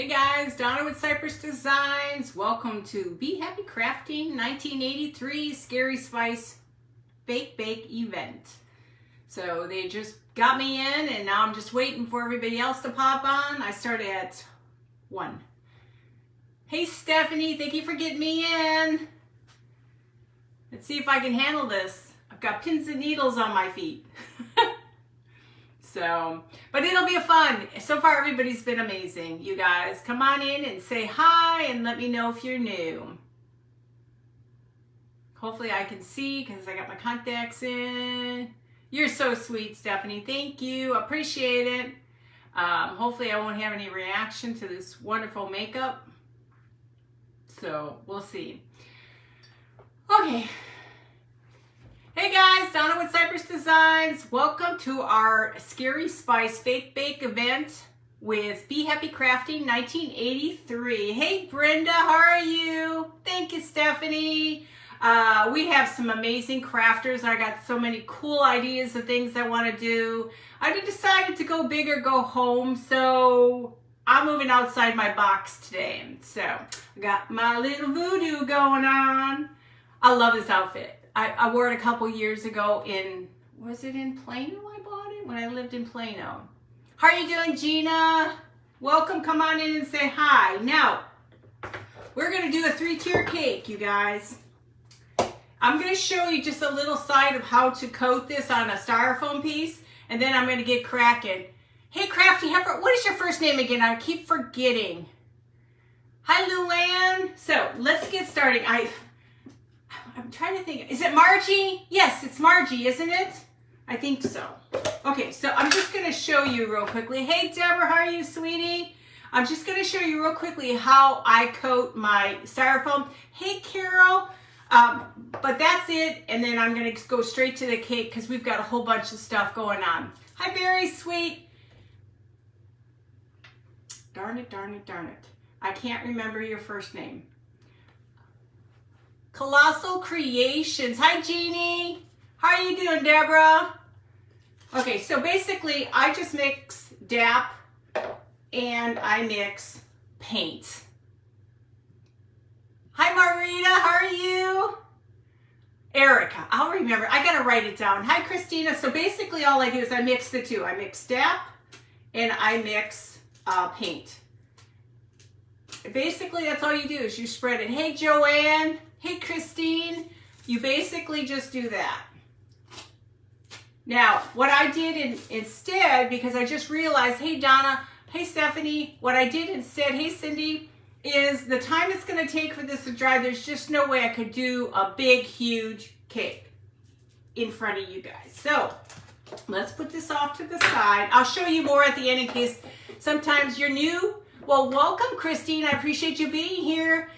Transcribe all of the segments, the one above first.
Hey guys, Donna with Cypress Designs. Welcome to Be Happy Crafting 1983 Scary Spice Bake event. So they just got me in and now I'm just waiting for everybody else to pop on. I started at 1. Hey Stephanie, thank you for getting me in. Let's see if I can handle this. I've got pins and needles on my feet. But it'll be fun. So far, everybody's been amazing. You guys, come on in and say hi and let me know if you're new. Hopefully I can see because I got my contacts in. You're so sweet, Stephanie. Thank you. Appreciate it. Hopefully I won't have any reaction to this wonderful makeup. So we'll see. Okay. Hey guys, Donna with Cypress Designs. Welcome to our Scary Spice Fake Bake event with Be Happy Crafting 1983. Hey Brenda, how are you? Thank you, Stephanie. We have some amazing crafters. I got so many cool ideas of things I want to do. I decided to go big or go home, so I'm moving outside my box today. So I got my little voodoo going on. I love this outfit. I wore it a couple years ago was it in Plano I bought it? When I lived in Plano. How are you doing, Gina? Welcome, come on in and say hi. Now, we're gonna do a 3-tier cake, you guys. I'm gonna show you just a little side of how to coat this on a styrofoam piece, and then I'm gonna get cracking. Hey, Crafty Heifer, what is your first name again? I keep forgetting. Hi, Luann. So, let's get started. I'm trying to think. Is it Margie? Yes, it's Margie, isn't it? I think so. Okay, so I'm just going to show you real quickly. Hey, Deborah, how are you, sweetie? I'm just going to show you real quickly how I coat my styrofoam. Hey, Carol. But that's it, and then I'm going to go straight to the cake because we've got a whole bunch of stuff going on. Hi, Barry, sweet. Darn it, darn it, darn it. I can't remember your first name. Colossal Creations. Hi, Jeannie. How are you doing, Deborah? Okay, so basically, I just mix DAP and I mix paint. Hi, Margarita. How are you? Erica. I'll remember. I got to write it down. Hi, Christina. So basically, all I do is I mix the two. I mix DAP and I mix paint. Basically, that's all you do is you spread it. Hey, Joanne. Hey, Christine, you basically just do that. Now, what I did instead, because I just realized, hey, Donna, hey, Stephanie, what I did instead, hey, Cindy, is the time it's going to take for this to dry, there's just no way I could do a big, huge cake in front of you guys. So, let's put this off to the side. I'll show you more at the end in case sometimes you're new. Well, welcome, Christine. I appreciate you being here.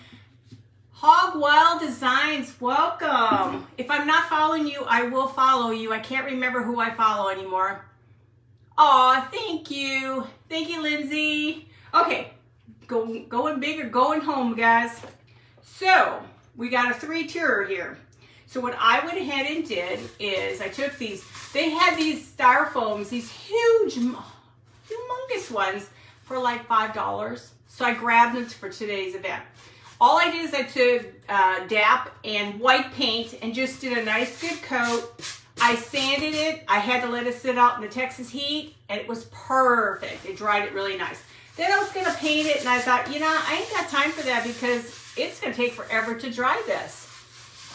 Hog Wild Designs, welcome. If I'm not following you, I will follow you. I can't remember who I follow anymore. Aw, thank you. Thank you, Lindsay. Okay, going big or going home, guys. So, we got a 3-tier here. So what I went ahead and did is I took these, they had these styrofoams, these huge, humongous ones for like $5. So I grabbed them for today's event. All I did is I took DAP and white paint and just did a nice good coat. I sanded it. I had to let it sit out in the Texas heat, and it was perfect. It dried it really nice. Then I was going to paint it, and I thought, you know, I ain't got time for that because it's going to take forever to dry this.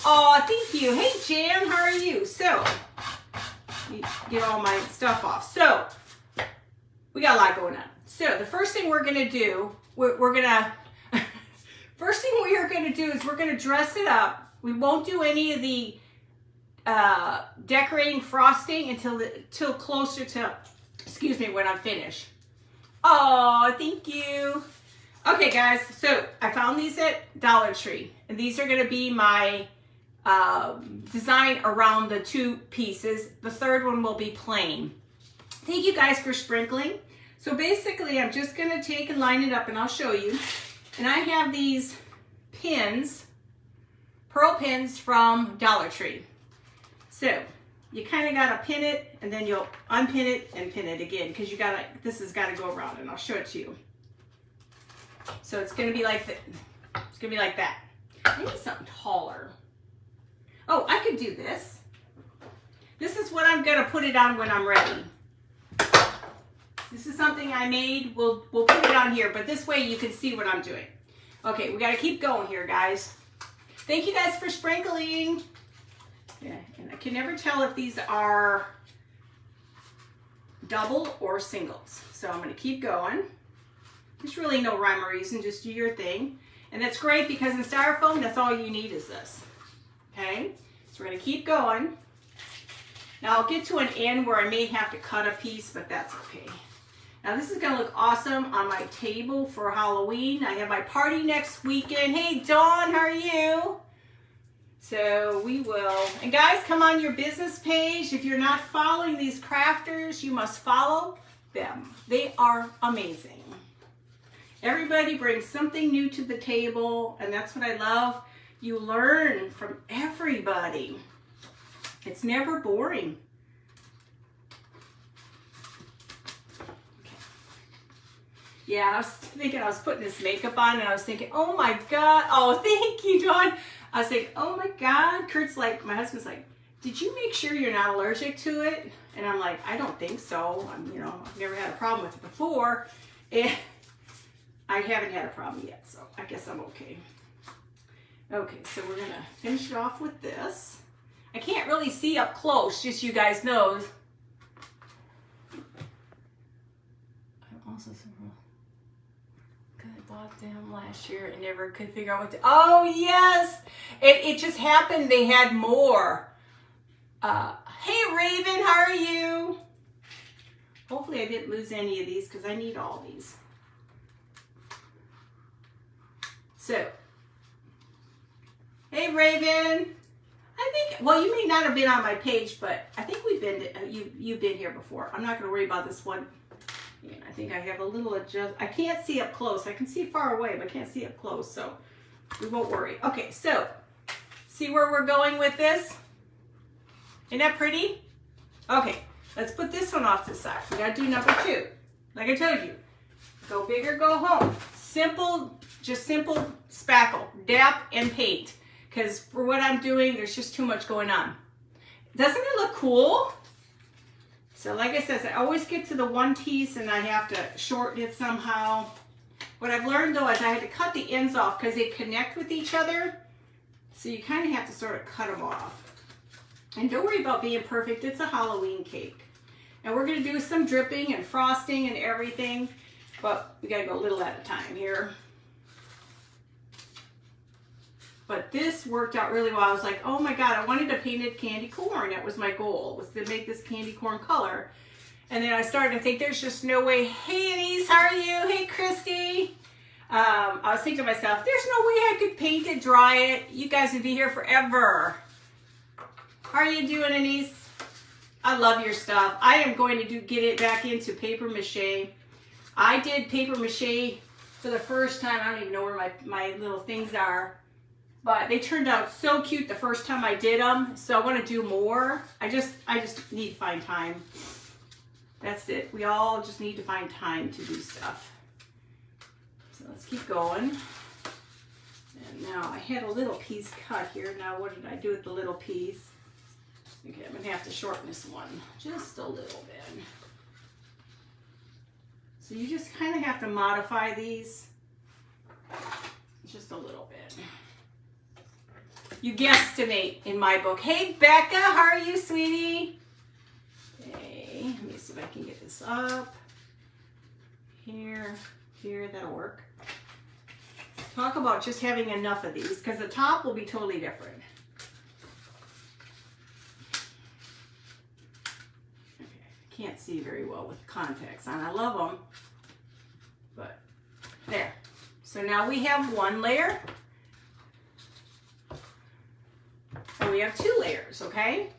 Oh, thank you. Hey, Jan, how are you? So, get all my stuff off. So, we got a lot going on. So, the first thing we're going to do, First thing we are going to do is we're going to dress it up. We won't do any of the decorating frosting until closer to, when I'm finished. Oh, thank you. Okay, guys, so I found these at Dollar Tree, and these are going to be my design around the 2 pieces. The third one will be plain. Thank you guys for sprinkling. So basically, I'm just going to take and line it up, and I'll show you. And I have these pins, pearl pins from Dollar Tree. So you kind of got to pin it, and then you'll unpin it and pin it again because this has got to go around, and I'll show it to you. So it's gonna be like it's gonna be like that. I need something taller. Oh, I could do this. This is what I'm gonna put it on when I'm ready. This is something I made. We'll put it on here, but this way you can see what I'm doing. Okay, we gotta keep going here, guys. Thank you guys for sprinkling. Yeah, and I can never tell if these are double or singles. So I'm gonna keep going. There's really no rhyme or reason, just do your thing. And that's great because in Styrofoam, that's all you need is this. Okay, so we're gonna keep going. Now I'll get to an end where I may have to cut a piece, but that's okay. Now this is gonna look awesome on my table for Halloween. I have my party next weekend. Hey Dawn, how are you? So we will, and guys, come on your business page. If you're not following these crafters, you must follow them. They are amazing. Everybody brings something new to the table, and that's what I love. You learn from everybody. It's never boring. Yeah, I was thinking I was putting this makeup on, and I was thinking, oh my God. Oh, thank you, Dawn. I was thinking, oh my God. Kurt's like, my husband's like, did you make sure you're not allergic to it? And I'm like, I don't think so. You know, I've never had a problem with it before. And I haven't had a problem yet, so I guess I'm okay. Okay, so we're gonna finish it off with this. I can't really see up close, just so you guys know. I also bought them last year and never could figure out what to, oh yes, it just happened they had more. Hey Raven, how are you? Hopefully I didn't lose any of these because I need all these. So, hey Raven, I think, well, you may not have been on my page, but I think we've been, you've been here before. I'm not going to worry about this one. And I think I have a little adjust. I can't see up close. I can see far away, but I can't see up close, so we won't worry. Okay, so see where we're going with this? Isn't that pretty? Okay, let's put this one off to the side. We got to do number 2. Like I told you, go big or go home. Simple, just simple spackle, dab, and paint. Because for what I'm doing, there's just too much going on. Doesn't it look cool? So like I said, I always get to the one piece and I have to shorten it somehow. What I've learned though is I had to cut the ends off because they connect with each other. So you kind of have to sort of cut them off. And don't worry about being perfect. It's a Halloween cake. And we're going to do some dripping and frosting and everything. But we got to go a little at a time here. But this worked out really well. I was like, oh my God, I wanted to paint it candy corn. That was my goal, was to make this candy corn color. And then I started to think there's just no way. Hey, Anise, how are you? Hey, Christy. I was thinking to myself, there's no way I could paint it, dry it. You guys would be here forever. How are you doing, Anise? I love your stuff. I am going to get it back into paper mache. I did paper mache for the first time. I don't even know where my little things are. But they turned out so cute the first time I did them. So I want to do more. I just need to find time. That's it. We all just need to find time to do stuff. So let's keep going. And now I had a little piece cut here. Now what did I do with the little piece? Okay, I'm going to have to shorten this one just a little bit. So you just kind of have to modify these just a little bit. You guesstimate in my book. Hey, Becca, how are you, sweetie? Okay, let me see if I can get this up. Here, that'll work. Talk about just having enough of these, because the top will be totally different. Okay, can't see very well with contacts on. I love them, but there. So now we have one layer. And we have 2 layers, okay?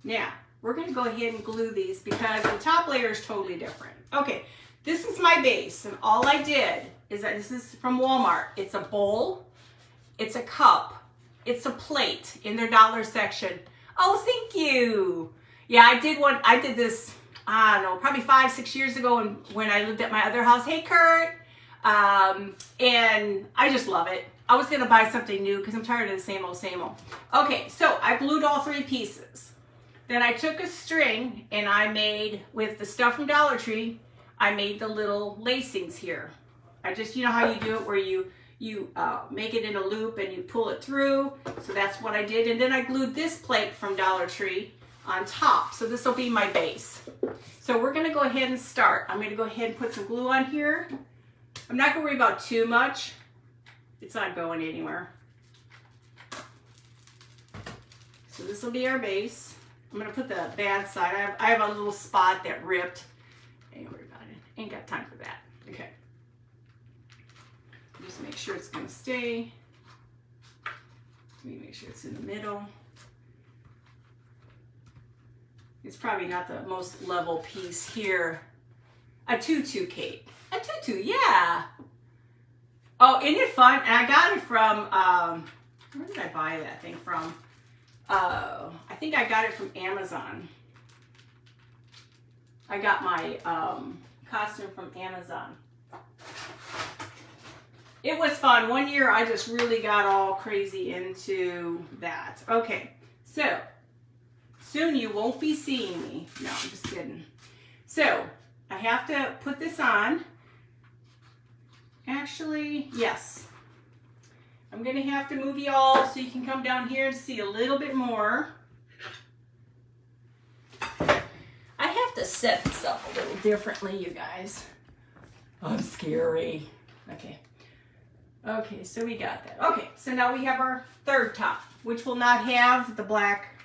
Now, we're going to go ahead and glue these because the top layer is totally different. Okay, this is my base, and all I did is that this is from Walmart. It's a bowl, it's a cup, it's a plate in their dollar section. Oh, thank you. Yeah, I did this, I don't know, probably 5-6 years ago when I lived at my other house. Hey, Kurt. And I just love it. I was gonna buy something new because I'm tired of the same old, same old. Okay, so I glued all 3 pieces. Then I took a string and I made, with the stuff from Dollar Tree, I made the little lacings here. I just, you know how you do it where you make it in a loop and you pull it through. So that's what I did. And then I glued this plate from Dollar Tree on top. So this will be my base. So we're gonna go ahead and start. I'm gonna go ahead and put some glue on here. I'm not gonna worry about too much. It's not going anywhere. So this will be our base. I'm gonna put the bad side. I have a little spot that ripped. Ain't worry about it. Ain't got time for that. Okay. Just make sure it's gonna stay. Let me make sure it's in the middle. It's probably not the most level piece here. A tutu cake. A tutu, yeah. Oh, isn't it fun? And I got it from, where did I buy that thing from? I think I got it from Amazon. I got my costume from Amazon. It was fun. One year I just really got all crazy into that. Okay, so soon you won't be seeing me. No, I'm just kidding. So I have to put this on. Actually, yes. I'm gonna have to move y'all so you can come down here and see a little bit more. I have to set this up a little differently, you guys. I'm scary. Okay. Okay, so we got that. Okay, so now we have our third top, which will not have the black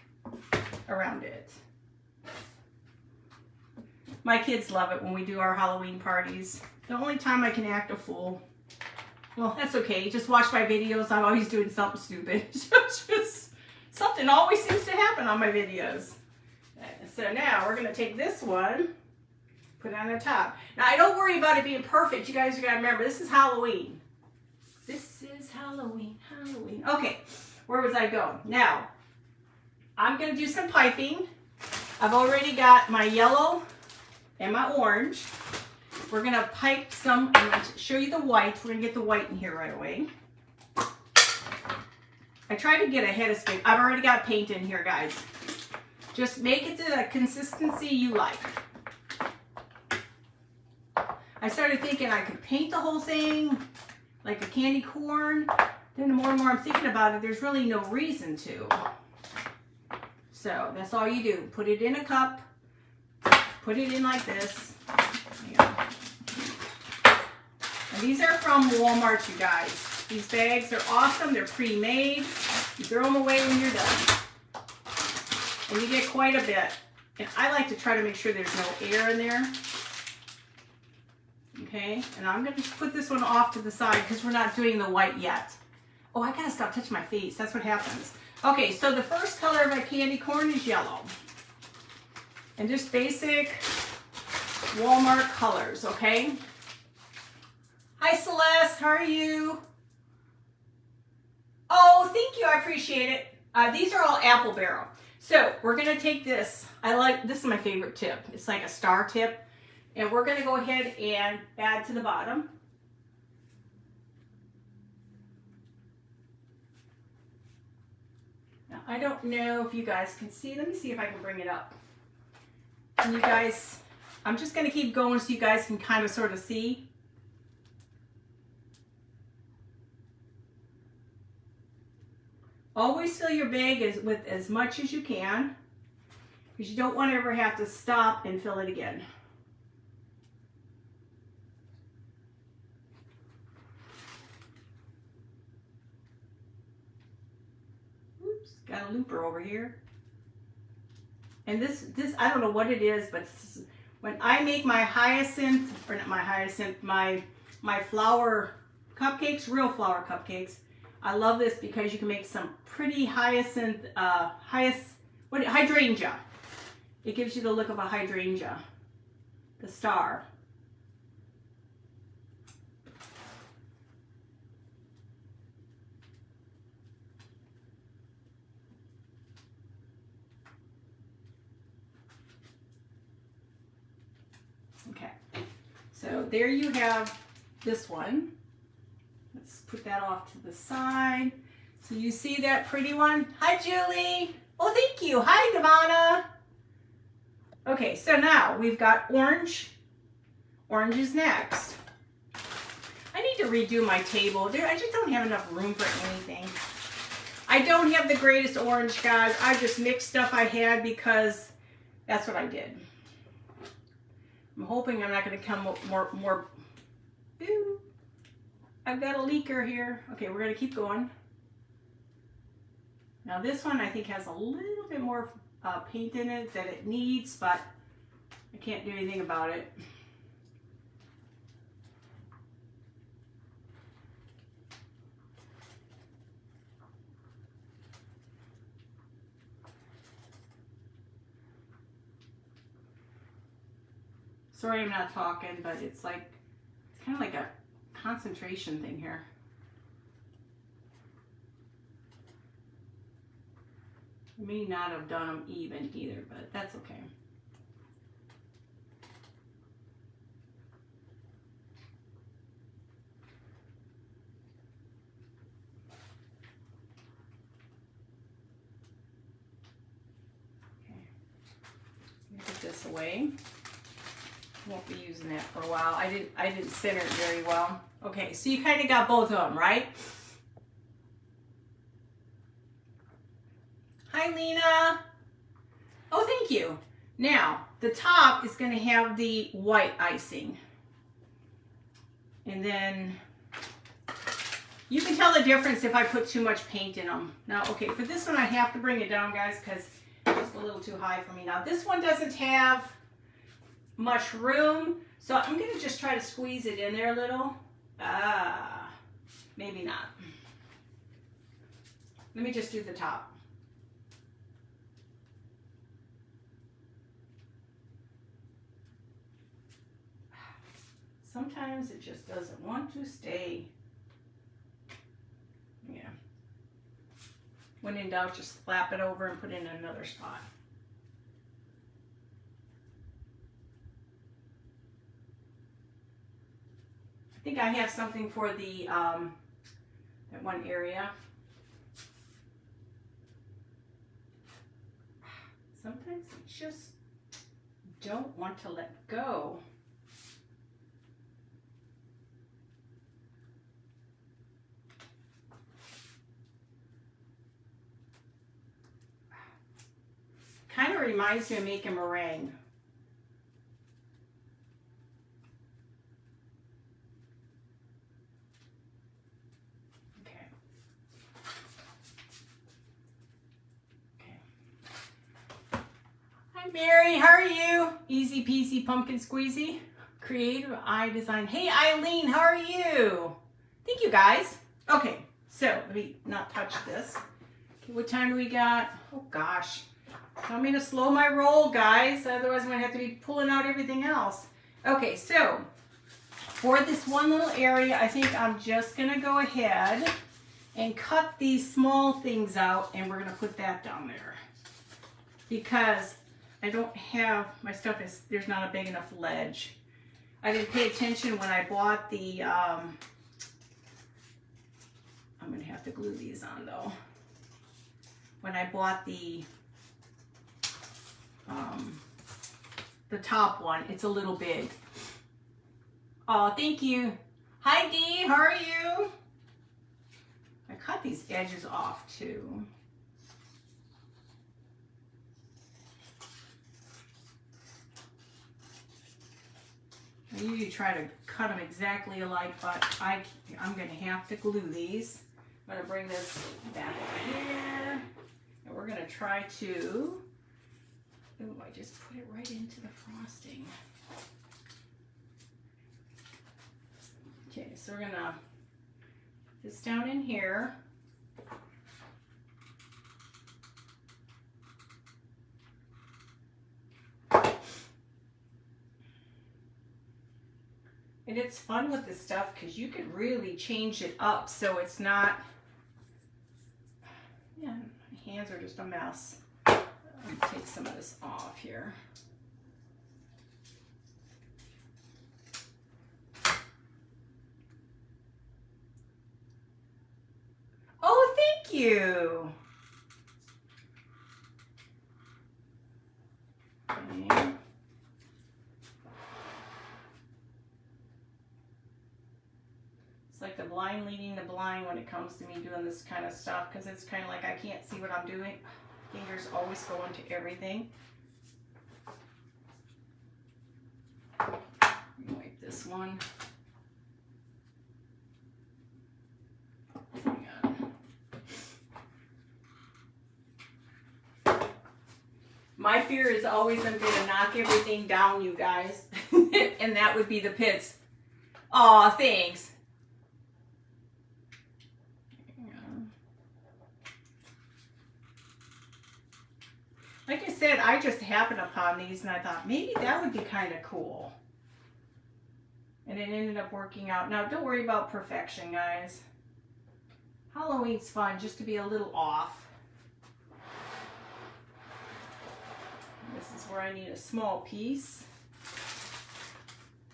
around it. My kids love it when we do our Halloween parties. The only time I can act a fool. Well, that's okay. Just watch my videos. I'm always doing something stupid. Just something always seems to happen on my videos. So now we're going to take this one, put it on the top. Now, I don't worry about it being perfect. You guys are going to remember, this is Halloween. This is Halloween, Halloween. Okay, where was I going? Now, I'm going to do some piping. I've already got my yellow and my orange. We're going to pipe some. I'm going to show you the white. We're going to get the white in here right away. I try to get ahead of space. I've already got paint in here, guys. Just make it to the consistency you like. I started thinking I could paint the whole thing like a candy corn. Then the more and more I'm thinking about it, there's really no reason to. So that's all you do. Put it in a cup. Put it in like this. And these are from Walmart, you guys. These bags are awesome. They're pre-made. You throw them away when you're done. And you get quite a bit. And I like to try to make sure there's no air in there. Okay, and I'm going to put this one off to the side because we're not doing the white yet. Oh, I got to stop touching my face. That's what happens. Okay, so the first color of my candy corn is yellow. And just basic Walmart colors, okay? Hi, Celeste. How are you? Oh, thank you. I appreciate it. These are all apple barrel. So we're going to take this. This is my favorite tip. It's like a star tip. And we're going to go ahead and add to the bottom. Now, I don't know if you guys can see. Let me see if I can bring it up. And you guys, I'm just going to keep going so you guys can kind of sort of see. Always fill your bag with as much as you can, because you don't want to ever have to stop and fill it again. Oops, got a looper over here. And this I don't know what it is, but when I make my hyacinth, or not my hyacinth, my flower cupcakes, real flower cupcakes, I love this because you can make some pretty hydrangea. It gives you the look of a hydrangea, the star. Okay, so there you have this one. Let's put that off to the side. So you see that pretty one? Hi, Julie. Oh, thank you. Hi, Devana. Okay, so now we've got orange. Orange is next. I need to redo my table. I just don't have enough room for anything. I don't have the greatest orange, guys. I just mixed stuff I had because that's what I did. I'm hoping I'm not going to come more. Ooh, I've got a leaker here. Okay, we're going to keep going. Now this one I think has a little bit more paint in it than it needs, but I can't do anything about it. Sorry I'm not talking, but it's kind of like a concentration thing here. I may not have done them even either, but that's okay. Okay, let me put this away. Won't be using that for a while. I didn't center it very well. Okay, so you kind of got both of them, right? Hi, Lena. Oh, thank you. Now, the top is going to have the white icing. And then you can tell the difference if I put too much paint in them. Now, okay, for this one, I have to bring it down, guys, because it's just a little too high for me. Now, this one doesn't have much room, so I'm going to just try to squeeze it in there a little. Maybe not. Let me just do the top. Sometimes it just doesn't want to stay. Yeah. When in doubt, just slap it over and put it in another spot. I think I have something for the that one area. Sometimes I just don't want to let go. Kind of reminds me of making meringue. Mary, how are you? Easy peasy pumpkin squeezy. Creative eye design. Hey Eileen, how are you? Thank you guys. Okay, so let me not touch this. Okay, what time do we got? Oh gosh. I'm going to slow my roll, guys. Otherwise I'm going to have to be pulling out everything else. Okay, so for this one little area, I think I'm just going to go ahead and cut these small things out, and we're going to put that down there. Because I don't have, my stuff is, there's not a big enough ledge. I didn't pay attention when I bought the, I'm going to have to glue these on though. When I bought the top one, it's a little big. Oh, thank you. Hi Dee, how are you? I cut these edges off too. I usually try to cut them exactly alike, but I'm going to have to glue these. I'm going to bring this back over here, and we're going to try to, ooh, I just put it right into the frosting. Okay, so we're going to put this down in here. And it's fun with this stuff because you could really change it up so it's not, yeah, my hands are just a mess. I'm going to take some of this off here. you. Okay. It's like the blind leading the blind when it comes to me doing this kind of stuff, because it's kind of like I can't see what I'm doing. Fingers always go into everything. Wipe this one. Hang on. My fear is always I'm going to knock everything down, you guys. And that would be the pits. Aw, thanks. Like I said, I just happened upon these and I thought maybe that would be kind of cool. And it ended up working out. Now, don't worry about perfection, guys. Halloween's fun, just to be a little off. This is where I need a small piece.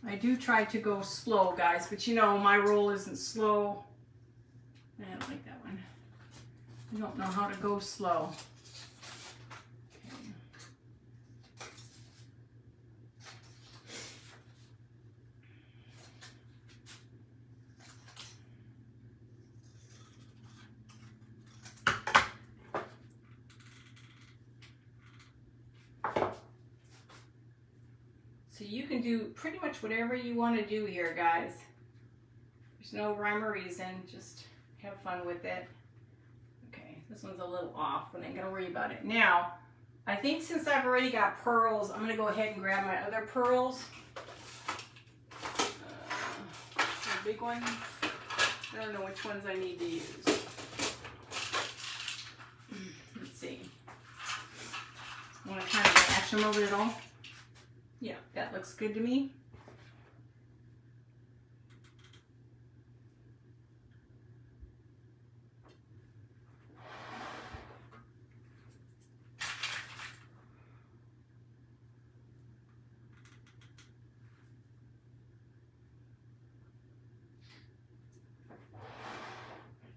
I do try to go slow, guys, but you know, my roll isn't slow. I don't like that one. I don't know how to go slow. So you can do pretty much whatever you want to do here, guys. There's no rhyme or reason, just have fun with it. Okay, this one's a little off, but I ain't gonna worry about it. Now, I think since I've already got pearls, I'm gonna go ahead and grab my other pearls. The big ones. I don't know which ones I need to use. Let's see. I want to kind of match them a little. Yeah, that looks good to me.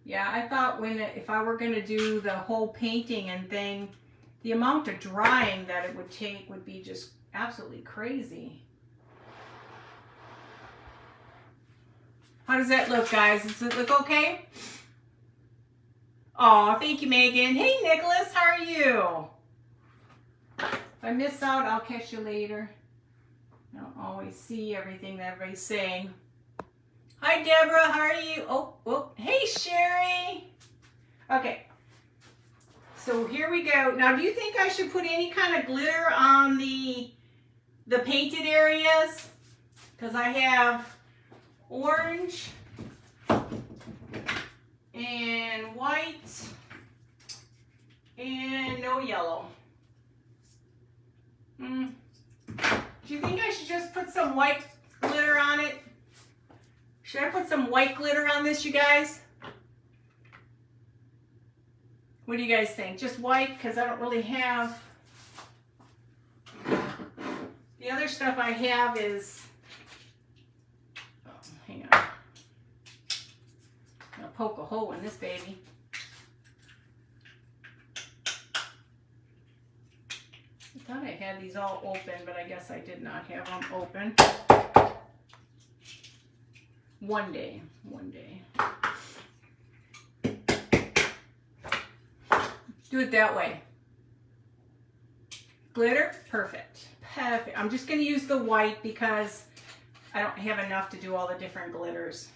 Yeah, I thought if I were going to do the whole painting and thing, the amount of drying that it would take would be just absolutely crazy. How does that look, guys? Does it look okay? Oh, thank you, Megan. Hey, Nicholas, how are you? If I miss out, I'll catch you later. I don't always see everything that everybody's saying. Hi, Deborah, how are you? Oh, hey, Sherry. Okay. So here we go. Now, do you think I should put any kind of glitter on the painted areas? Because I have orange and white and no yellow. Do you think I should just put some white glitter on it? Should I put some white glitter on this, you guys? What do you guys think? Just white, because I don't really have... The other stuff I have is... Oh, hang on. I'm going to poke a hole in this baby. I thought I had these all open, but I guess I did not have them open. One day. Do it that way. Glitter, perfect. Perfect. I'm just going to use the white because I don't have enough to do all the different glitters.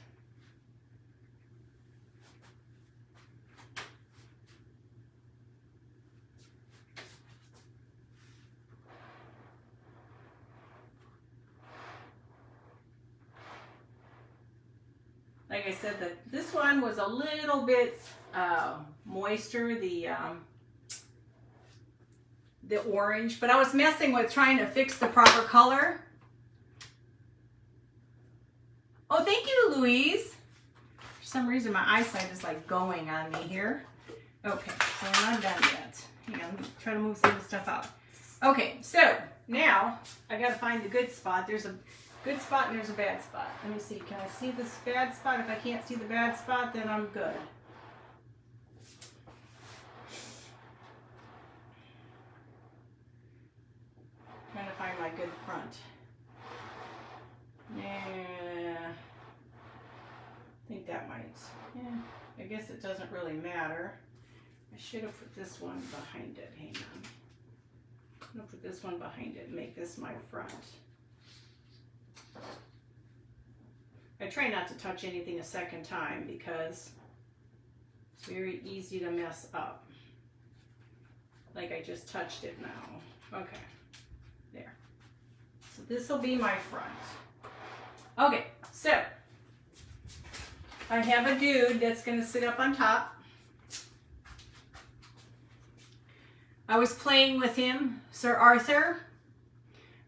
Like I said, this one was a little bit moister, the orange, but I was messing with trying to fix the proper color. Oh, thank you, Louise. For some reason, my eyesight is like going on me here. Okay, so we're not done yet. Hang on, let me try to move some of the stuff out. Okay, so now I got to find the good spot. There's a good spot and there's a bad spot. Let me see. Can I see this bad spot? If I can't see the bad spot, then I'm good. front. Yeah, I think that might, yeah, I guess it doesn't really matter. I should have put this one behind it, hang on. I'm gonna put this one behind it and make this my front. I try not to touch anything a second time because it's very easy to mess up. Like I just touched it now. Okay, there. So this will be my front. Okay, so I have a dude that's gonna sit up on top. I was playing with him, Sir Arthur.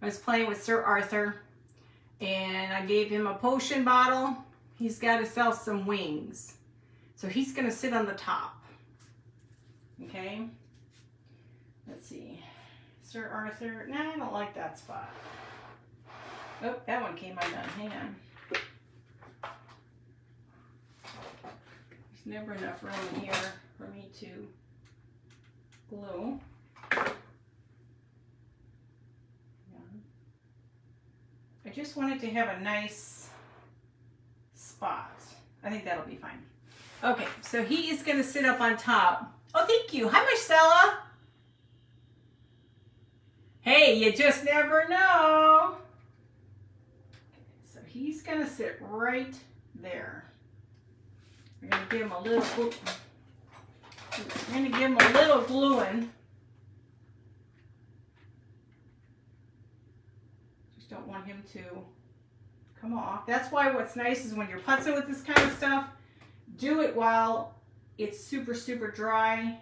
I was playing with Sir Arthur and I gave him a potion bottle. He's got himself some wings. So he's gonna sit on the top. Okay? Let's see. Sir Arthur, nah, I don't like that spot. Oh, that one came undone, hang on. There's never enough room in here for me to glue. I just wanted to have a nice spot. I think that'll be fine. Okay, so he is going to sit up on top. Oh, thank you. Hi, Marcella. Hey, you just never know. So he's going to sit right there. We're going to give him a little glue. We're going to give him a little gluing. Just don't want him to come off. That's why what's nice is when you're putzing with this kind of stuff, do it while it's super, super dry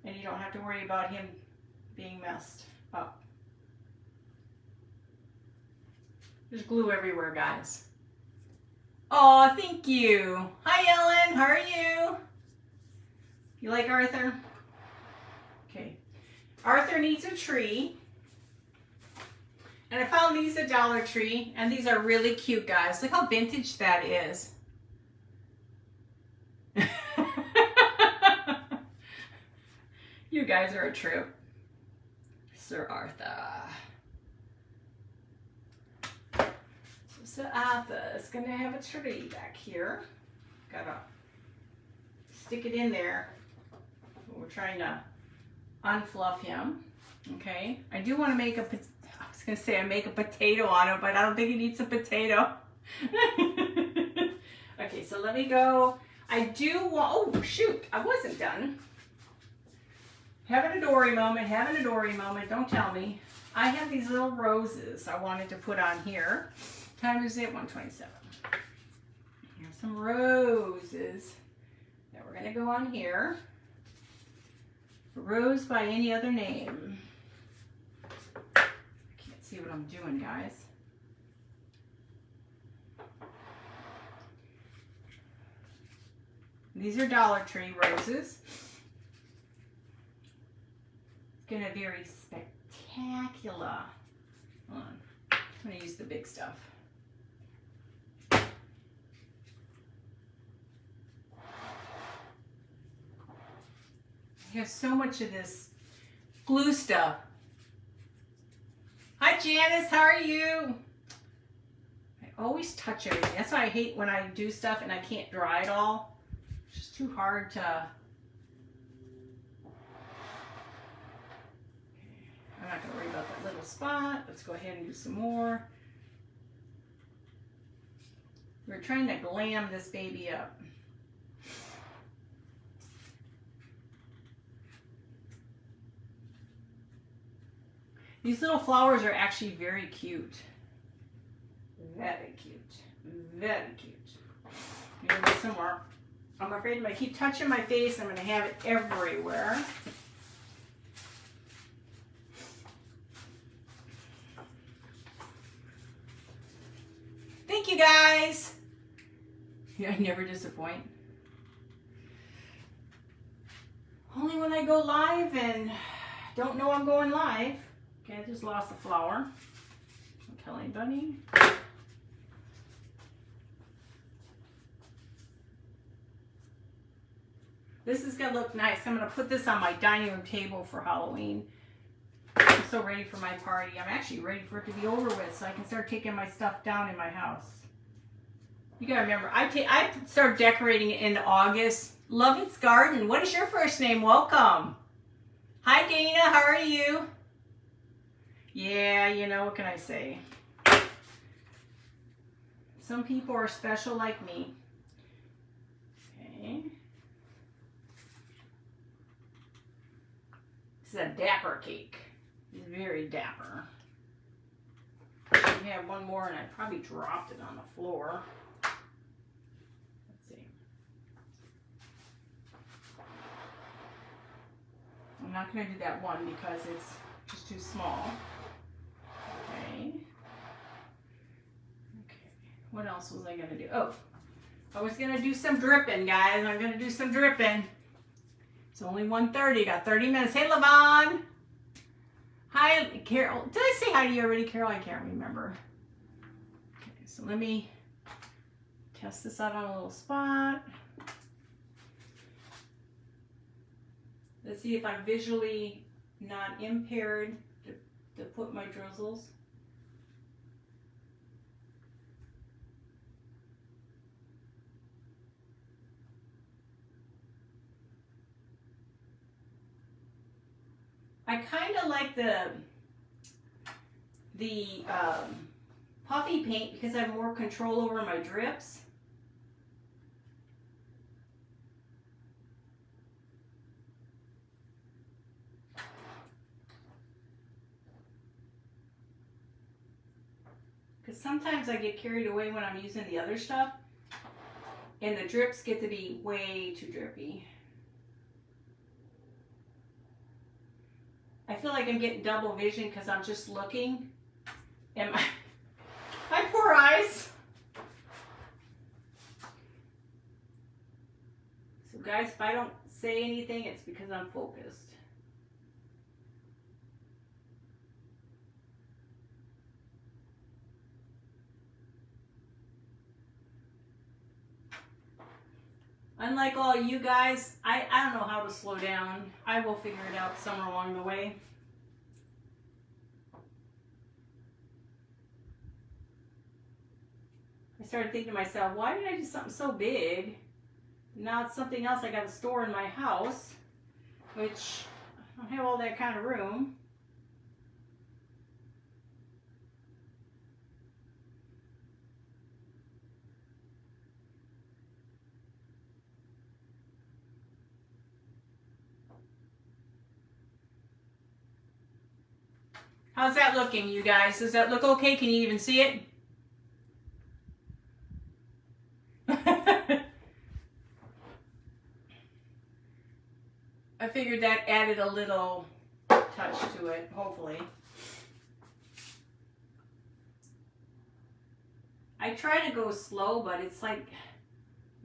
and you don't have to worry about him being messed up. There's glue everywhere, guys. Oh, thank you. Hi, Ellen. How are you? You like Arthur? Okay. Arthur needs a tree. And I found these at Dollar Tree, and these are really cute, guys. Look how vintage that is. You guys are a trip. Sir Arthur. So Sir Arthur is going to have a tree back here. Gotta stick it in there. We're trying to unfluff him. Okay. I do want to make I was going to say I make a potato on it, but I don't think he needs a potato. Okay, so let me go. I do want, oh shoot, I wasn't done. Having a Dory moment, don't tell me. I have these little roses I wanted to put on here. Time is it? 1:27. Here's some roses that we're going to go on here. Rose by any other name. I can't see what I'm doing, guys. These are Dollar Tree roses. It's gonna be very spectacular. Hold on. I'm gonna use the big stuff. I have so much of this glue stuff. Hi Janice, how are you? I always touch everything. That's why I hate when I do stuff and I can't dry it all. It's just too hard to... I'm not going to worry about that little spot. Let's go ahead and do some more. We're trying to glam this baby up. These little flowers are actually very cute. Very cute. Very cute. Maybe some more. I'm afraid if I keep touching my face, I'm going to have it everywhere. Thank you, guys. Yeah, I never disappoint. Only when I go live and don't know I'm going live. Okay, I just lost the flower. Don't tell anybody. This is gonna look nice. I'm gonna put this on my dining room table for Halloween. so ready for my party. I'm actually ready for it to be over with so I can start taking my stuff down in my house. You gotta remember, I start decorating it in August. Love It's Garden. What is your first name? Welcome. Hi Dana, how are you? Yeah, you know, what can I say? Some people are special like me. Okay. This is a dapper cake. It's very dapper. We have one more and I probably dropped it on the floor. Let's see. I'm not going to do that one because it's just too small. Okay. Okay. What else was I going to do? Oh, I was going to do some dripping, guys. I'm going to do some dripping. It's only 1:30. Got 30 minutes. Hey, Levon. Hi, Carol. Did I say hi to you already, Carol? I can't remember. Okay, so let me test this out on a little spot. Let's see if I'm visually not impaired to put my drizzles. I kind of like the puffy paint because I have more control over my drips. Because sometimes I get carried away when I'm using the other stuff and the drips get to be way too drippy. I feel like I'm getting double vision because I'm just looking and my poor eyes. So guys, if I don't say anything, it's because I'm focused. Unlike all you guys, I don't know how to slow down. I will figure it out somewhere along the way. I started thinking to myself, why did I do something so big? Now it's something else I got to store in my house, which I don't have all that kind of room. How's that looking, you guys? Does that look okay? Can you even see it? I figured that added a little touch to it, hopefully. I try to go slow, but it's like,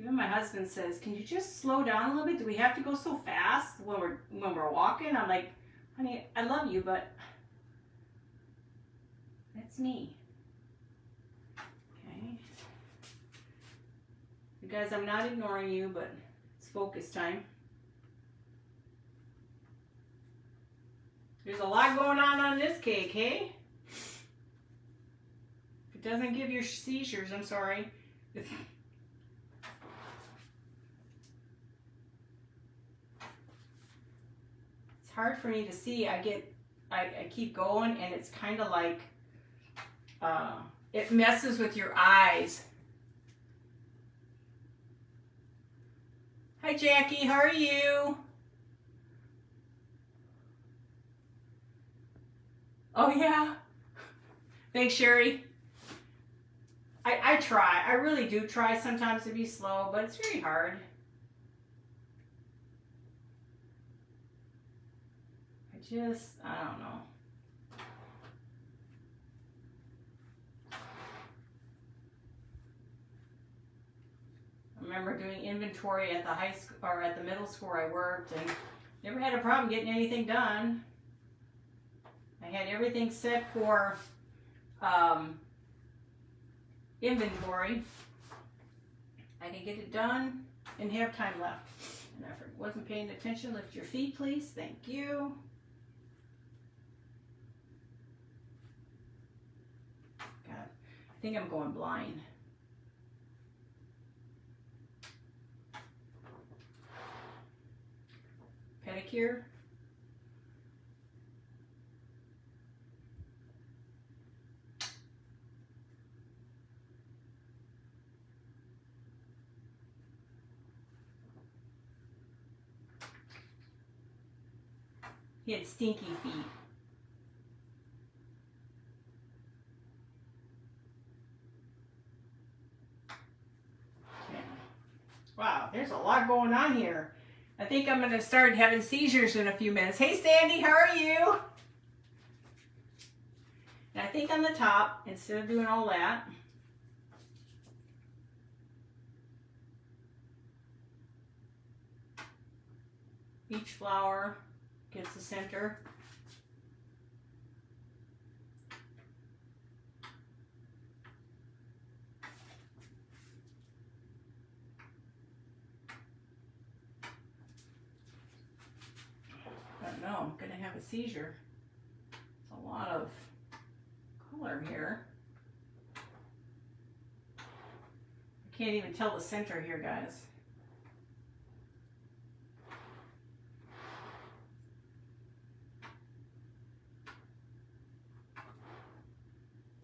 even my husband says, can you just slow down a little bit? Do we have to go so fast when we're walking? I'm like, honey, I love you, but that's me. Okay. You guys, I'm not ignoring you, but it's focus time. There's a lot going on this cake, hey? If it doesn't give you seizures, I'm sorry. It's hard for me to see. I keep going and it's kind of like, it messes with your eyes. Hi Jackie, how are you? Oh yeah. Thanks, Sherry. I try. I really do try sometimes to be slow, but it's very hard. I don't know. I remember doing inventory at the high school or at the middle school I worked and never had a problem getting anything done. I had everything set for inventory. I could get it done and have time left. And if I wasn't paying attention, lift your feet, please. Thank you. I think I'm going blind. Pedicure. He had stinky feet. Okay. Wow, there's a lot going on here. I think I'm going to start having seizures in a few minutes. Hey, Sandy, how are you? And I think on the top, instead of doing all that, each flower gets the center. I don't know, I'm going to have a seizure. It's a lot of color here. I can't even tell the center here, guys.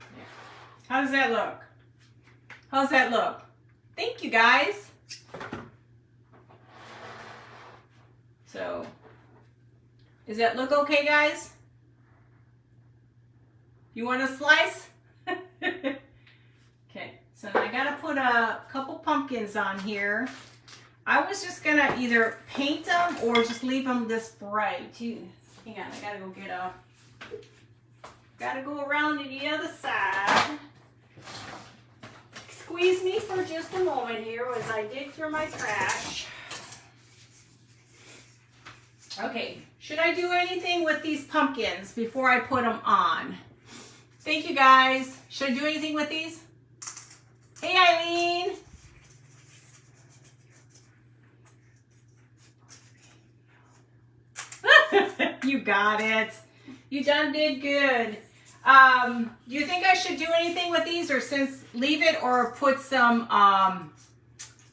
Yeah. How does that look? How's that look? Thank you, guys. So, does that look okay, guys? You want a slice? Okay, so I gotta put a couple pumpkins on here. I was just gonna either paint them or just leave them this bright. Hang on, I gotta go get a, gotta go around to the other side. Squeeze me for just a moment here as I dig through my trash. Okay, should I do anything with these pumpkins before I put them on? Thank you, guys. Should I do anything with these? Hey, Eileen. You got it. You done did good. Do you think I should do anything with these or leave it or put some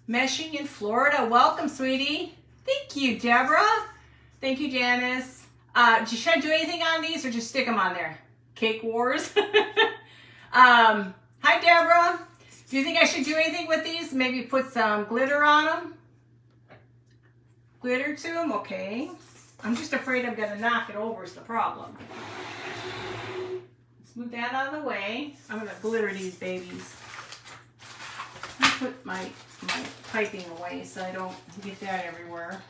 meshing in Florida? Welcome, sweetie. Thank you, Deborah. Thank you, Janice. Should I do anything on these or just stick them on there? Cake Wars. Hi, Deborah. Do you think I should do anything with these? Maybe put some glitter on them? Glitter to them? Okay. I'm just afraid I'm going to knock it over is the problem. Let's move that out of the way. I'm going to glitter these babies. Let me put my piping away so I don't get that everywhere.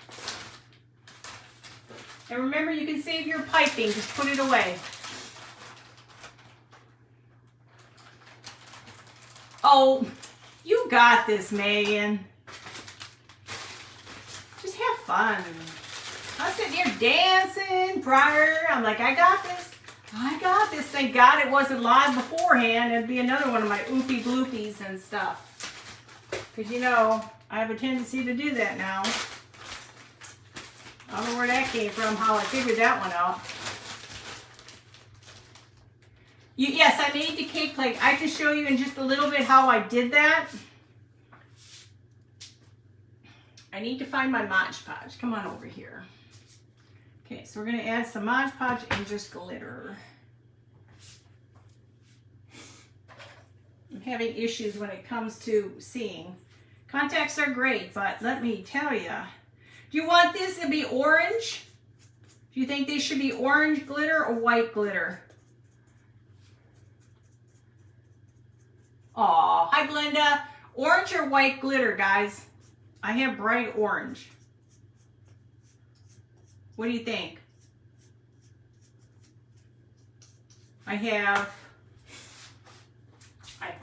And remember, you can save your piping. Just put it away. Oh, you got this, Megan. Just have fun. I was sitting here dancing prior. I'm like, I got this. I got this. Thank God it wasn't live beforehand. It'd be another one of my oopie bloopies and stuff. Because, you know, I have a tendency to do that now. I don't know where that came from, how I figured that one out. Yes, I made the cake plate. I can show you in just a little bit how I did that. I need to find my Mod Podge. Come on over here. Okay, so we're going to add some Mod Podge and just glitter. I'm having issues when it comes to seeing. Contacts are great, but let me tell you. Do you want this to be orange? Do you think they should be orange glitter or white glitter? Aw, hi Glenda. Orange or white glitter, guys? I have bright orange. What do you think?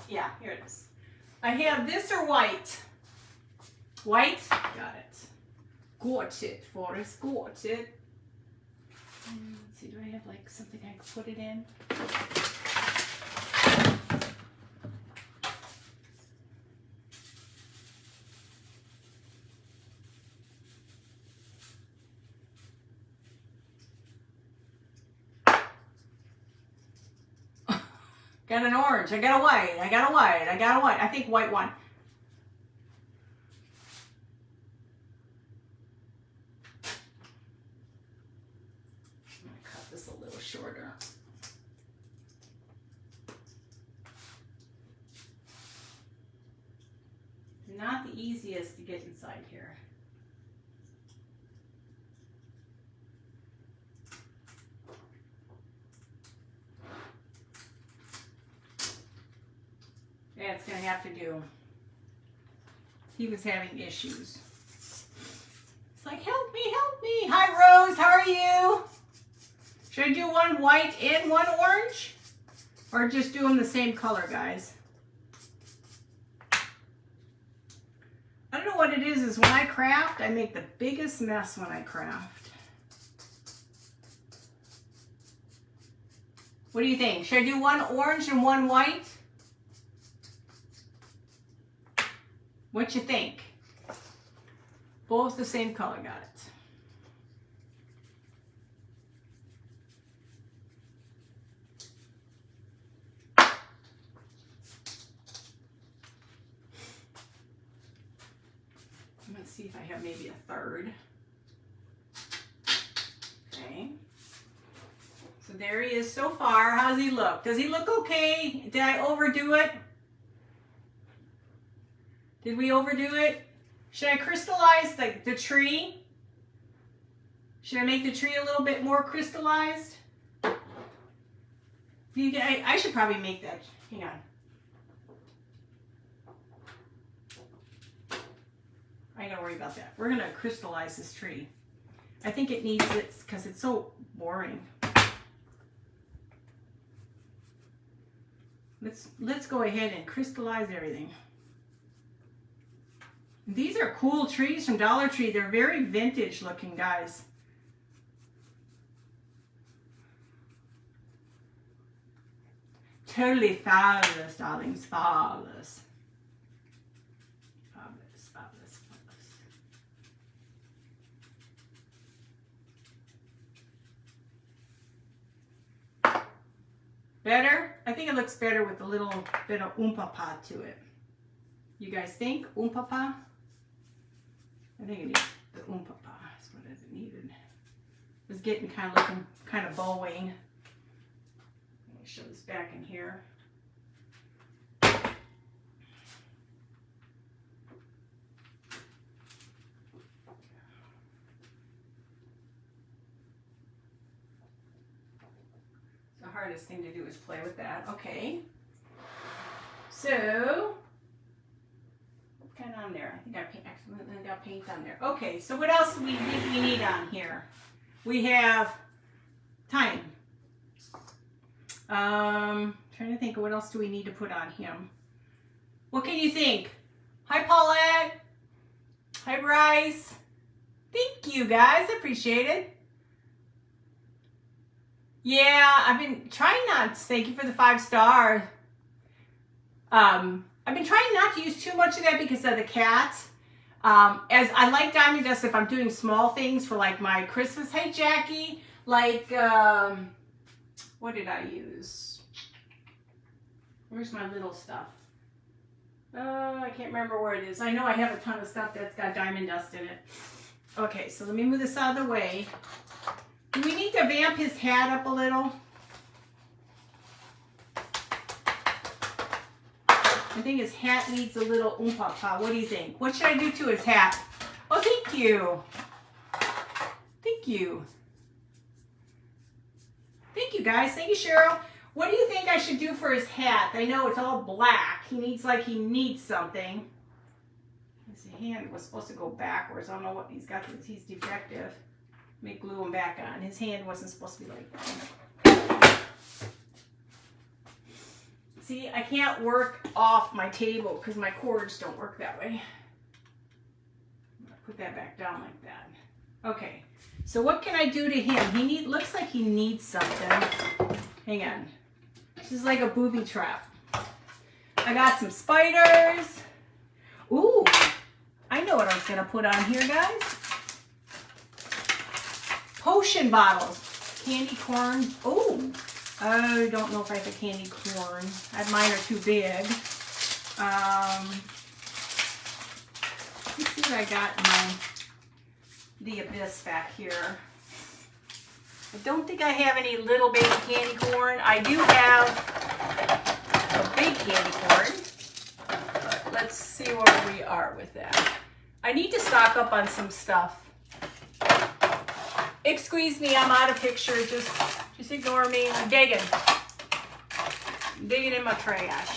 Yeah, here it is. I have this or white? White? Got it. Got it, Forrest, got it. Let's see, do I have like something I can put it in? Got an orange. I got a white. I got a white. I got a white. I think white won. I'm going to cut this a little shorter. Not the easiest to get inside here. Yeah, it's going to have to do. He was having issues. It's like, help me, help me. Hi, Rose. How are you? Should I do one white and one orange? Or just do them the same color, guys? I don't know what it is when I craft, I make the biggest mess when I craft. What do you think? Should I do one orange and one white? What you think? Both the same color, got it. I'm gonna see if I have maybe a third. Okay. So there he is so far. How's he look? Does he look okay? Did I overdo it? Did we overdo it? Should I crystallize the tree? Should I make the tree a little bit more crystallized? I should probably make that. Hang on. I ain't gonna worry about that. We're gonna crystallize this tree. I think it needs it because it's so boring. Let's go ahead and crystallize everything. These are cool trees from Dollar Tree. They're very vintage looking, guys. Totally fabulous, darlings. Fabulous. Fabulous, fabulous, fabulous. Better? I think it looks better with a little bit of oompah to it. You guys think? Oompah? I think it needs the oompah. That's what it needed. It was getting kind of looking kind of bowing. Let me show this back in here. The hardest thing to do is play with that. Okay. So kind of on there. I think I accidentally got paint on there. Okay, so what else do we think we need on here? We have time. Trying to think of what else do we need to put on him. What can you think? Hi, Paulette. Hi, Bryce. Thank you, guys. I appreciate it. Yeah, I've been trying not to. Thank you for the 5-star. I've been trying not to use too much of that because of the cats. As I like diamond dust if I'm doing small things for like my Christmas. Hey, Jackie. Like, what did I use? Where's my little stuff? I can't remember where it is. I know I have a ton of stuff that's got diamond dust in it. Okay, so let me move this out of the way. Do we need to vamp his hat up a little? I think his hat needs a little oompah. What do you think? What should I do to his hat? Oh, thank you. Thank you. Thank you, guys. Thank you, Cheryl. What do you think I should do for his hat? I know it's all black. He needs something. His hand was supposed to go backwards. I don't know what he's got. He's defective. Let me glue him back on. His hand wasn't supposed to be like that. See, I can't work off my table because my cords don't work that way. I'm gonna put that back down like that. Okay, so what can I do to him? Looks like he needs something. Hang on. This is like a booby trap. I got some spiders. Ooh, I know what I was gonna put on here, guys. Potion bottles. Candy corn. Ooh, I don't know if I have a candy corn. Mine are too big. Let's see what I got in the Abyss back here. I don't think I have any little baby candy corn. I do have a big candy corn. But let's see where we are with that. I need to stock up on some stuff. Excuse me, I'm out of picture. Just ignore me. I'm digging in my trash.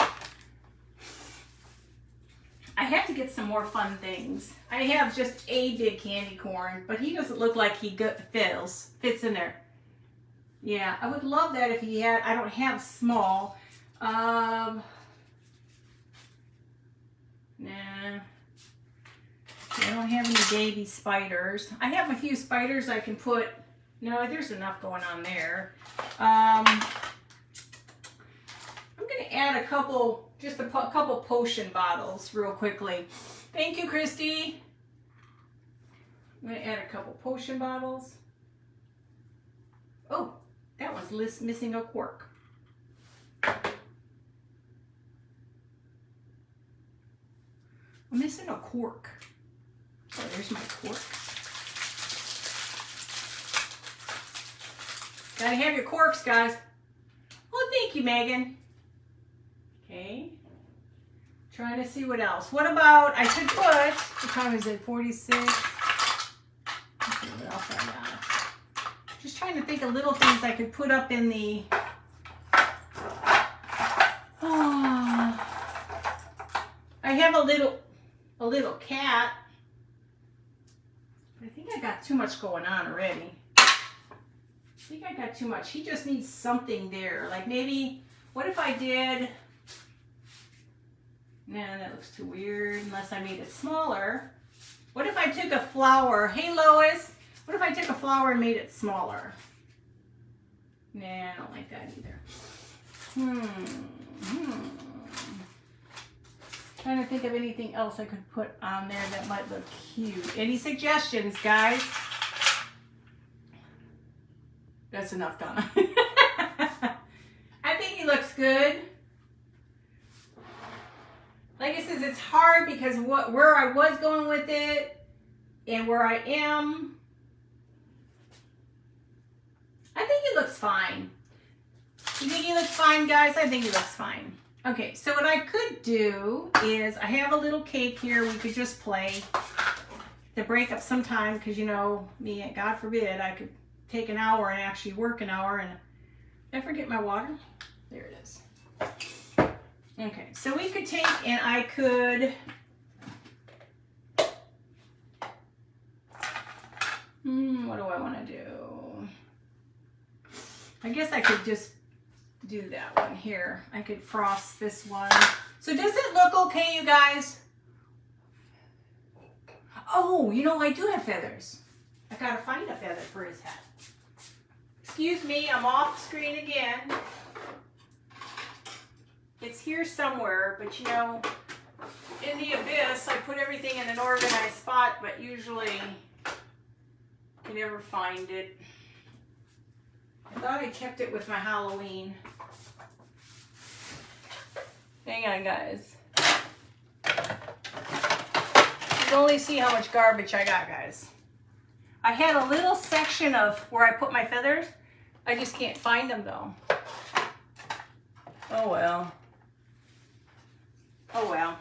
I have to get some more fun things. I have just a big candy corn, but he doesn't look like he fits in there. Yeah, I would love that if he had. I don't have small. Nah. I don't have any baby spiders. I have a few spiders I can put. No, there's enough going on there. I'm going to add a couple potion bottles real quickly. Thank you, Christy. I'm going to add a couple potion bottles. Oh, that one's missing a cork. I'm missing a cork. Oh, there's my cork. Gotta have your corks, guys. Well, thank you, Megan. Okay. Trying to see what else. What about, I could put, what time is it, 46? Let's see what else I got. Just trying to think of little things I could put up in the, I have a little cat. I think I got too much going on already. I think I got too much. He just needs something there. Like maybe, what if I did, nah, that looks too weird unless I made it smaller. What if I took a flower? Hey Lois, what if I took a flower and made it smaller? Nah, I don't like that either. Trying to think of anything else I could put on there that might look cute. Any suggestions, guys? That's enough, Donna. I think he looks good. Like I said, it's hard because where I was going with it and where I am, I think he looks fine. You think he looks fine, guys? I think he looks fine. Okay, so what I could do is, I have a little cake here. We could just play to break up some time because, you know, me, God forbid, I could take an hour and actually work an hour. And did I forget my water? There it is. Okay, so we could take and I could, what do I want to do? I guess I could just do that one here. I could frost this one. So does it look okay, you guys? Oh, you know, I do have feathers. I gotta find a feather for his head. Excuse me, I'm off screen again. It's here somewhere, but you know, in the Abyss, I put everything in an organized spot, but usually you never find it. I thought I kept it with my Halloween. Hang on, guys. You can only see how much garbage I got, guys. I had a little section of where I put my feathers. I just can't find them, though. Oh, well. Oh, well.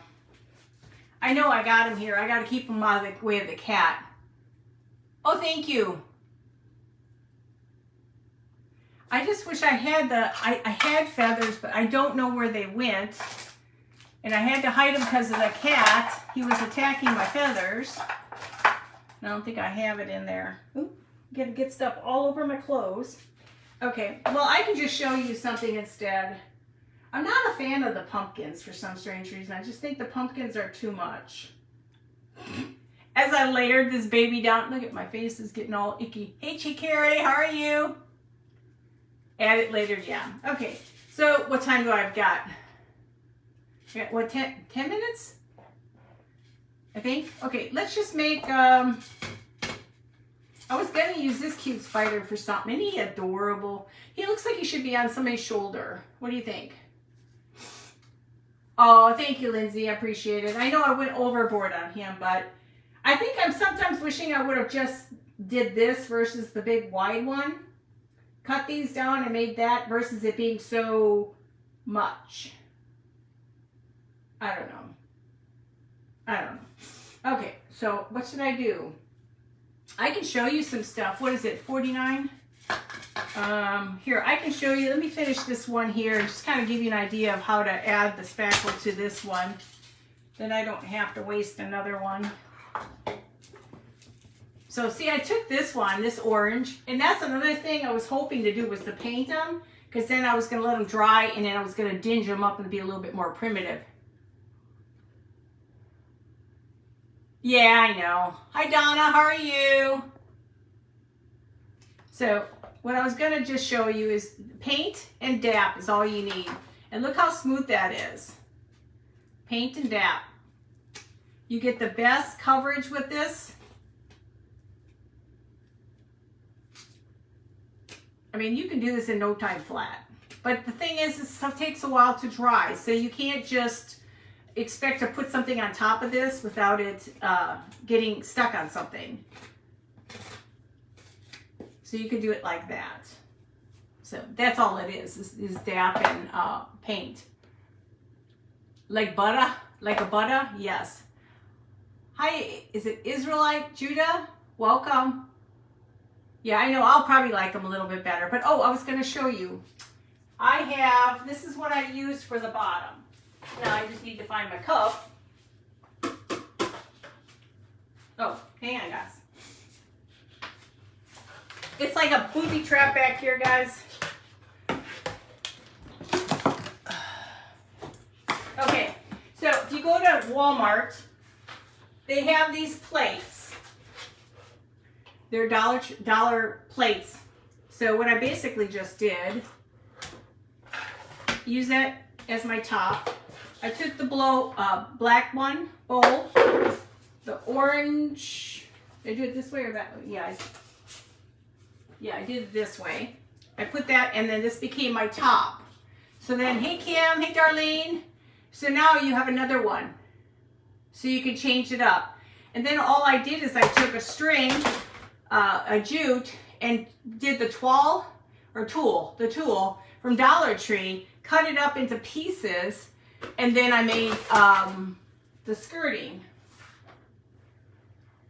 I know I got them here. I got to keep them out of the way of the cat. Oh, thank you. I just wish I had I had feathers, but I don't know where they went. And I had to hide them because of the cat. He was attacking my feathers. I don't think I have it in there. Ooh, get stuff all over my clothes. Okay, well, I can just show you something instead. I'm not a fan of the pumpkins for some strange reason. I just think the pumpkins are too much. As I layered this baby down, look at my face is getting all icky. Hey, Carrie, how are you? Add it later, yeah. Okay, so what time do I've got? What, 10 minutes? I think. Okay, let's just make, I was going to use this cute spider for something. Isn't he adorable? He looks like he should be on somebody's shoulder. What do you think? Oh, thank you, Lindsay. I appreciate it. I know I went overboard on him, but I think I'm sometimes wishing I would have just did this versus the big wide one. Cut these down and made that versus it being so much. I don't know. Okay, so what should I do? I can show you some stuff. What is it, 49? Here, I can show you. Let me finish this one here and just kind of give you an idea of how to add the spackle to this one. Then I don't have to waste another one. So see, I took this one, this orange, and that's another thing I was hoping to do was to paint them, because then I was going to let them dry and then I was going to dinge them up and be a little bit more primitive. Yeah, I know. Hi, Donna. How are you? So what I was going to just show you is paint and dap is all you need. And look how smooth that is. Paint and dap. You get the best coverage with this. I mean, you can do this in no time flat. But the thing is, this stuff takes a while to dry. So you can't just expect to put something on top of this without it getting stuck on something. So you can do it like that. So that's all it is dap and paint. Like butter? Like a butter? Yes. Hi, is it Israelite Judah? Welcome. Yeah, I know, I'll probably like them a little bit better. But oh, I was going to show you. I have, this is what I used for the bottom. Now I just need to find my cup. Oh, hang on, guys. It's like a booby trap back here, guys. Okay, so if you go to Walmart, they have these plates. They're dollar plates. So what I basically just did, use that as my top. I took the black one bowl, the orange. Did I do it this way or that way? Yeah, I did it this way. I put that, and then this became my top. So then, hey Kim, hey Darlene. So now you have another one. So you can change it up. And then all I did is I took a string, a jute, and did the tool from Dollar Tree, cut it up into pieces, and then I made the skirting.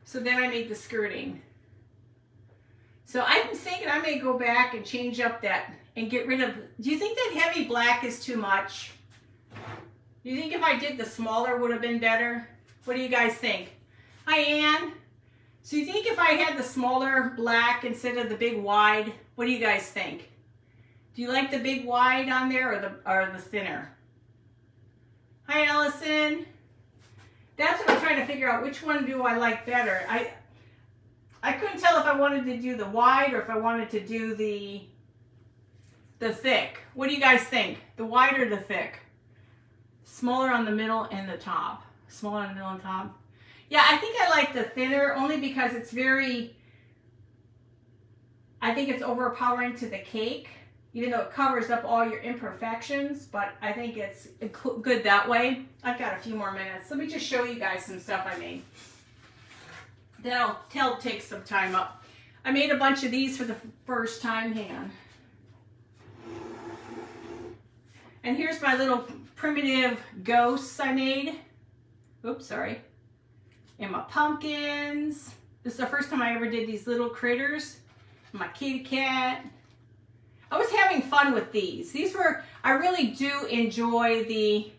So then I made the skirting. So I'm thinking I may go back and change up that and get rid of, do you think that heavy black is too much? Do you think if I did the smaller would have been better? What do you guys think? Hi, Ann. So you think if I had the smaller black instead of the big wide, what do you guys think? Do you like the big wide on there or the thinner? Hi, Allison. That's what I'm trying to figure out. Which one do I like better? I couldn't tell if I wanted to do the wide or if I wanted to do the thick. What do you guys think? The wide or the thick? Smaller on the middle and the top. Smaller on the middle and top. Yeah, I think I like the thinner only because it's I think it's overpowering to the cake, even though it covers up all your imperfections, but I think it's good that way. I've got a few more minutes. Let me just show you guys some stuff I made. That'll take some time up. I made a bunch of these for the first time. Hang on. And here's my little primitive ghosts I made. Oops, sorry. And my pumpkins. This is the first time I ever did these little critters. My kitty cat. I was having fun with these. I really do enjoy the,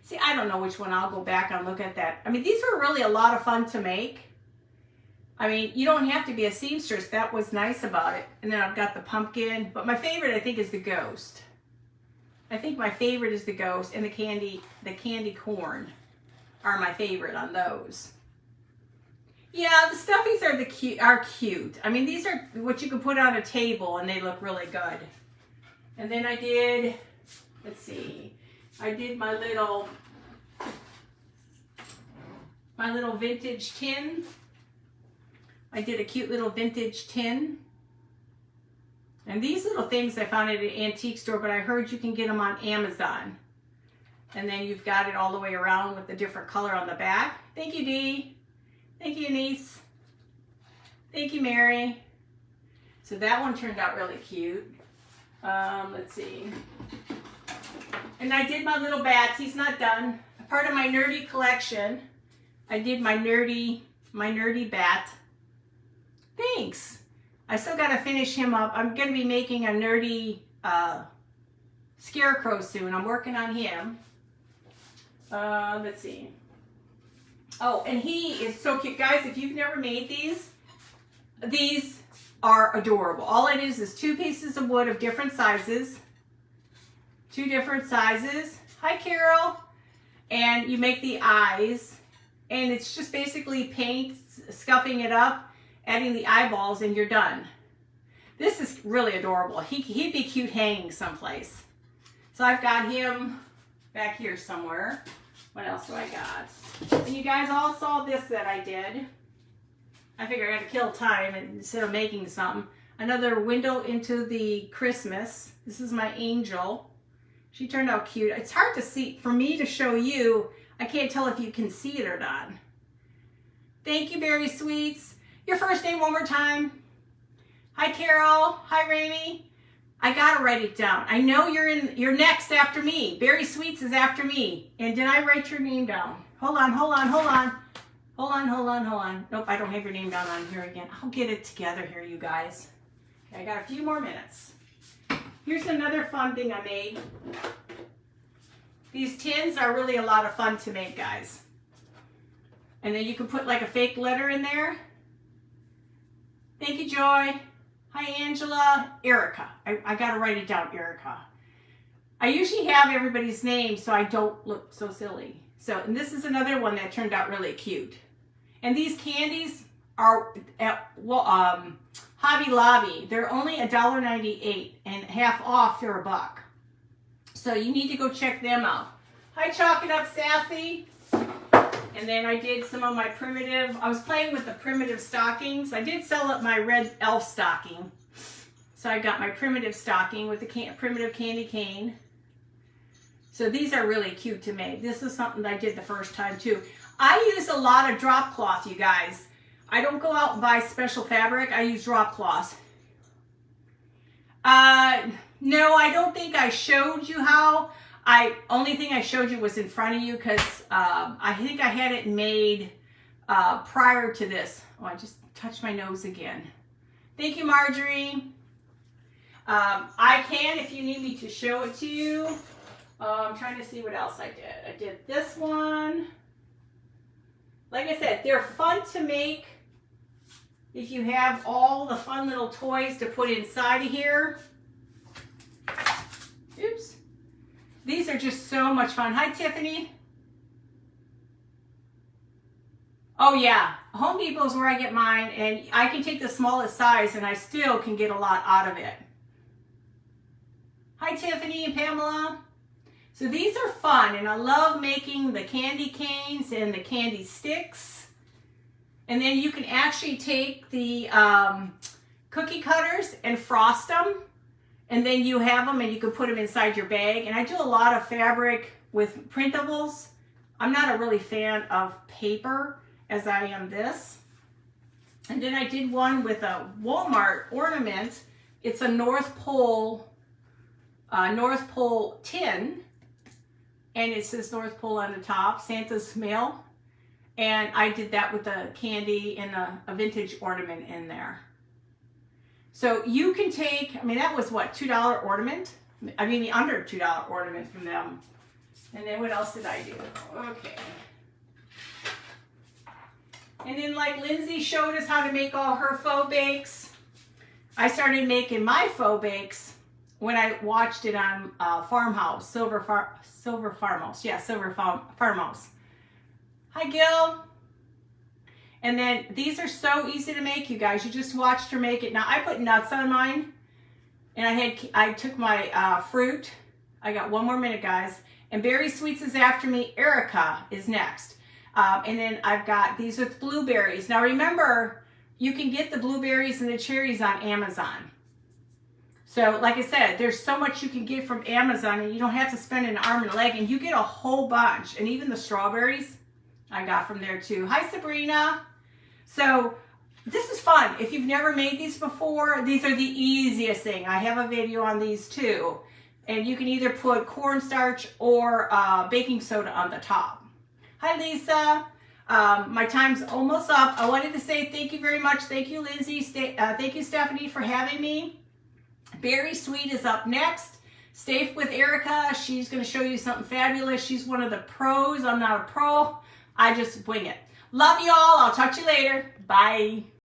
see, I don't know which one. I'll go back and look at that. I mean, these were really a lot of fun to make. I mean, you don't have to be a seamstress. That was nice about it. And then I've got the pumpkin. But my favorite, I think, is the ghost. I think my favorite is the ghost, and the candy corn are my favorite on those. Yeah, the stuffies are cute. I mean, these are what you can put on a table and they look really good. And then I did, let's see, I did my little vintage tin I did a cute little vintage tin. And these little things I found at an antique store, but I heard you can get them on Amazon. And then you've got it all the way around with the different color on the back. Thank you, Dee. Thank you, Anise. Thank you, Mary. So that one turned out really cute. Let's see. And I did my little bats. He's not done. Part of my nerdy collection, I did my nerdy bat. Thanks. I still got to finish him up. I'm going to be making a nerdy scarecrow soon. I'm working on him. Let's see. Oh, and he is so cute. Guys, if you've never made these are adorable. All it is 2 pieces of wood of different sizes. 2 different sizes. Hi, Carol. And you make the eyes. And it's just basically paint, scuffing it up, adding the eyeballs, and you're done. This is really adorable. He'd be cute hanging someplace. So I've got him back here somewhere. What else do I got? And you guys all saw this that I did. I figured I got to kill time instead of making something. Another window into the Christmas. This is my angel. She turned out cute. It's hard to see, for me to show you. I can't tell if you can see it or not. Thank you, Berry Sweets. Your first name one more time. Hi, Carol. Hi, Raimi. I gotta write it down. I know you're next after me. Berry Sweets is after me. And did I write your name down? Hold on. Nope, I don't have your name down on here again. I'll get it together here, you guys. Okay, I got a few more minutes. Here's another fun thing I made. These tins are really a lot of fun to make, guys. And then you can put like a fake letter in there. Thank you, Joy. Hi, Angela. Erica. I got to write it down, Erica. I usually have everybody's name so I don't look so silly. So, and this is another one that turned out really cute. And these candies are at Hobby Lobby. They're only $1.98 and half off they're $1. So you need to go check them out. Hi, Chalk It Up Sassy. And then I did some of my primitive, I was playing with the primitive stockings. I did sell up my red elf stocking. So I got my primitive stocking with the primitive candy cane. So these are really cute to make. This is something that I did the first time too. I use a lot of drop cloth, you guys. I don't go out and buy special fabric. I use drop cloth. No, I don't think I showed you how. Only thing I showed you was in front of you because I think I had it made prior to this. Oh, I just touched my nose again. Thank you, Marjorie. I can, if you need me to show it to you. I'm trying to see what else I did. I did this one. Like I said, they're fun to make if you have all the fun little toys to put inside of here. Oops. These are just so much fun. Hi, Tiffany. Oh, yeah. Home Depot is where I get mine, and I can take the smallest size, and I still can get a lot out of it. Hi, Tiffany and Pamela. So these are fun, and I love making the candy canes and the candy sticks. And then you can actually take the cookie cutters and frost them. And then you have them and you can put them inside your bag. And I do a lot of fabric with printables. I'm not a really fan of paper as I am this. And then I did one with a Walmart ornament. It's a North Pole tin. And it says North Pole on the top, Santa's mail. And I did that with a candy and a vintage ornament in there. So you can take, I mean, that was what, $2 ornament? I mean, under $2 ornament from them. And then what else did I do? Okay. And then like Lindsay showed us how to make all her faux bakes. I started making my faux bakes when I watched it on Farmhouse, Silver Farmhouse. Yeah, Silver Farmhouse. Hi, Gil. And then these are so easy to make, you guys. You just watched her make it. Now I put nuts on mine, and I took my fruit. I got one more minute, guys. And Berry Sweets is after me. Erica is next. And then I've got these with blueberries. Now remember, you can get the blueberries and the cherries on Amazon. So like I said, there's so much you can get from Amazon, and you don't have to spend an arm and a leg, and you get a whole bunch. And even the strawberries I got from there too. Hi, Sabrina. So this is fun. If you've never made these before, these are the easiest thing. I have a video on these too. And you can either put cornstarch or baking soda on the top. Hi, Lisa. My time's almost up. I wanted to say thank you very much. Thank you, Lindsay. Thank you, Stephanie, for having me. Berry Sweet is up next. Stay with Erica. She's going to show you something fabulous. She's one of the pros. I'm not a pro. I just wing it. Love you all. I'll talk to you later. Bye.